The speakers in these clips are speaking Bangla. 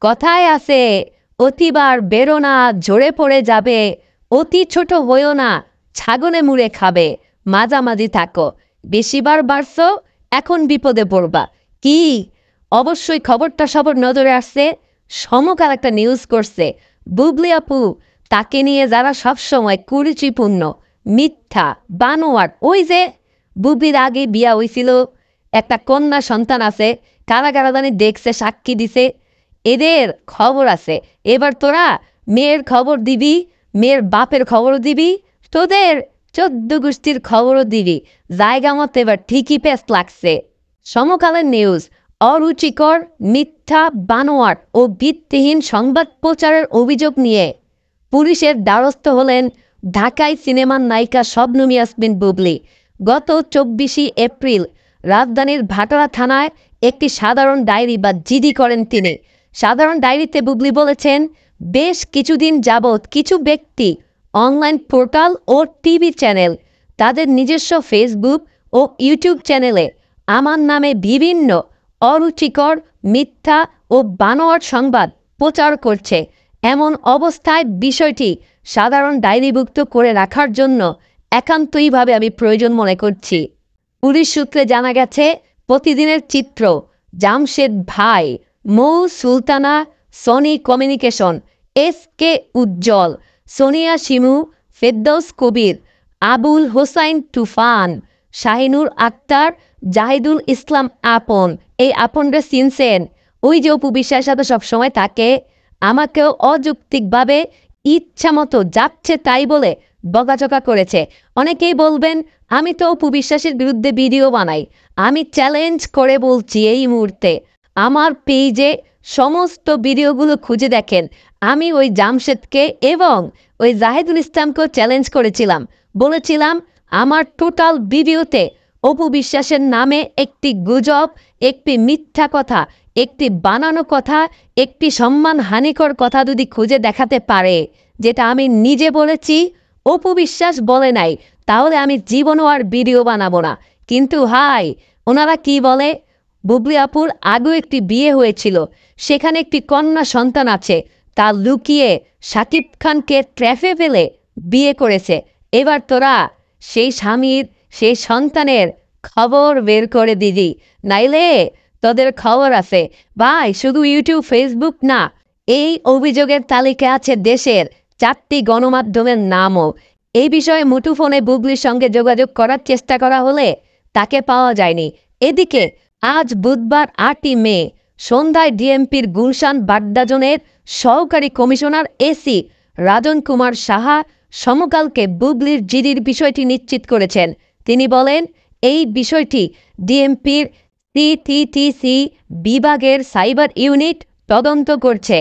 কথায় আছে অতিবার বেরো না ঝরে পড়ে যাবে, অতি ছোট হইও না ছাগলে মুড়ে খাবে, মাঝামাঝি থাকো, বেশিবার বাড়ছো এখন বিপদে পড়বা। কি অবশ্যই খবরটা সবার নজরে আসছে। সমকাল একটা নিউজ করছে বুবলি আপু তাকে নিয়ে যারা সবসময় কুরুচিপূর্ণ মিথ্যা বানোয়ার, ওই যে বুবলির আগে বিয়া হইছিল, একটা কন্যা সন্তান আছে, কারা কারা জানি দেখছে সাক্ষী দিছে, এদের খবর আছে। এবার তোরা মেয়ের খবর দিবি, মেয়ের বাপের খবরও দিবি, তোদের 14 গোষ্ঠীর খবরও দিবি। জায়গা মতো এবার ঠিকই পেস লাগছে। সমকালের নিউজ অরুচিকর মিথ্যা বানোয়ার ও ভিত্তিহীন সংবাদ প্রচারের অভিযোগ নিয়ে পুলিশের দ্বারস্থ হলেন ঢাকায় সিনেমার নায়িকা শবনম ইয়াসমিন বুবলি। গত 24 এপ্রিল রাজধানীর ভাটারা থানায় একটি সাধারণ ডায়েরি বা জিডি করেন তিনি। সাধারণ ডায়েরিতে বুবলি বলেছেন, বেশ কিছুদিন যাবৎ কিছু ব্যক্তি অনলাইন পোর্টাল ও টিভি চ্যানেল তাদের নিজস্ব ফেসবুক ও ইউটিউব চ্যানেলে আমার নামে বিভিন্ন অরুচিকর মিথ্যা ও বানোয়ার সংবাদ প্রচার করছে। এমন অবস্থায় বিষয়টি সাধারণ ডায়েরিভুক্ত করে রাখার জন্য একান্তইভাবে আমি প্রয়োজন মনে করছি। পুলিশ সূত্রে জানা গেছে, প্রতিদিনের চিত্র জামশেদ ভাই, মৌ সুলতানা, সনি কমিউনিকেশন, SK উজ্জ্বল, সোনিয়া শিমু, ফেরদৌস কবির, আবুল হোসাইন তুফান, শাহিনুর আক্তার, জাহিদুল ইসলাম আপন, এই আপনরা চিনছেন, ওই যে অপু বিশ্বাসের সাথে সবসময় থাকে, আমাকেও অযৌক্তিকভাবে ইচ্ছা মতো যাচ্ছে তাই বলে বকাঝকা করেছে। অনেকেই বলবেন আমি তো অপু বিশ্বাসের বিরুদ্ধে ভিডিও বানাই। আমি চ্যালেঞ্জ করে বলছি এই মুহূর্তে আমার পেজে সমস্ত ভিডিওগুলো খুঁজে দেখেন। আমি ওই জামশেদকে এবং ওই জাহিদুল ইসলামকেও চ্যালেঞ্জ করেছিলাম, বলেছিলাম আমার টোটাল ভিডিওতে অপু বিশ্বাসের নামে একটি গুজব, একটি মিথ্যা কথা, একটি বানানো কথা, একটি সম্মানহানিকর কথা যদি খুঁজে দেখাতে পারে, যেটা আমি নিজে বলেছি অপু বিশ্বাস বলে নাই, তাহলে আমি জীবনও আর ভিডিও বানাবো না। কিন্তু হাই, ওনারা কি বলে, বুবলি আপুর আগেও একটি বিয়ে হয়েছিল, সেখানে একটি কন্যা সন্তান আছে, তা লুকিয়ে শাকিব খানকে ট্র্যাপে ফেলে বিয়ে করেছে। এবার তোরা সেই স্বামীর সেই সন্তানের খবর বের করে দিবি, নাইলে তোদের খবর আছে। ভাই, শুধু ইউটিউব ফেসবুক না, এই অভিযোগের তালিকায় আছে দেশের 4টি গণমাধ্যমের নামও। এই বিষয়ে মুঠোফোনে বুবলির সঙ্গে যোগাযোগ করার চেষ্টা করা হলে তাকে পাওয়া যায়নি। এদিকে আজ বুধবার 8 মে সন্ধ্যায় ডিএমপির গুলশান বাড্ডা সহকারী কমিশনার এসি রাজন কুমার সাহা সমকালকে বুবলির জিডির বিষয়টি নিশ্চিত করেছেন। তিনি বলেন, এই বিষয়টি ডিএমপির CTTC বিভাগের সাইবার ইউনিট তদন্ত করছে।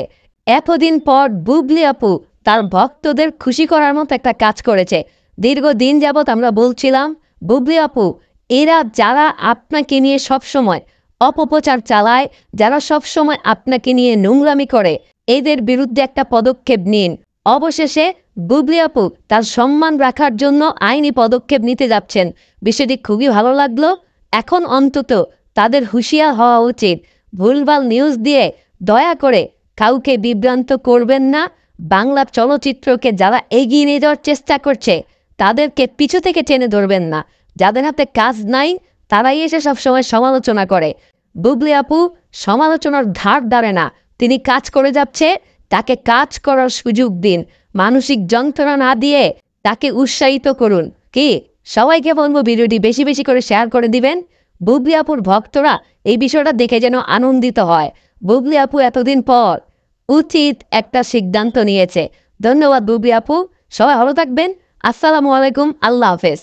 এতদিন পর বুবলি আপু তার ভক্তদের খুশি করার মতো একটা কাজ করেছে। দীর্ঘদিন যাবৎ আমরা বলছিলাম, বুবলি আপু, এরা যারা আপনাকে নিয়ে সবসময় অপপ্রচার চালায়, যারা সবসময় আপনাকে নিয়ে নোংরামি করে, এদের বিরুদ্ধে একটা পদক্ষেপ নিন। অবশেষে বুবলি আপু তার সম্মান রাখার জন্য আইনি পদক্ষেপ নিতে যাচ্ছেন। বিষয়টি খুবই ভালো লাগলো। এখন অন্তত তাদের হুঁশিয়ার হওয়া উচিত। ভুলভাল নিউজ দিয়ে দয়া করে কাউকে বিভ্রান্ত করবেন না। বাংলা চলচ্চিত্রকে যারা এগিয়ে নিয়ে যাওয়ার চেষ্টা করছে তাদেরকে পিছু থেকে টেনে ধরবেন না। যাদের হাতে কাজ নাই তারাই এসে সবসময় সমালোচনা করে। বুবলি আপু সমালোচনার ধার ধারে না, তিনি কাজ করে যাচ্ছে, তাকে কাজ করার সুযোগ দিন। মানসিক যন্ত্রণা না দিয়ে তাকে উৎসাহিত করুন। কি সবাইকে বলবো ভিডিওটি বেশি বেশি করে শেয়ার করে দিবেন। বুবলি আপুর ভক্তরা এই বিষয়টা দেখে যেন আনন্দিত হয়। বুবলি আপু এতদিন পর উচিত একটা সিদ্ধান্ত নিয়েছে। ধন্যবাদ বুবলি আপু, সবাই ভালো থাকবেন। আসসালামু আলাইকুম, আল্লাহ হাফেজ।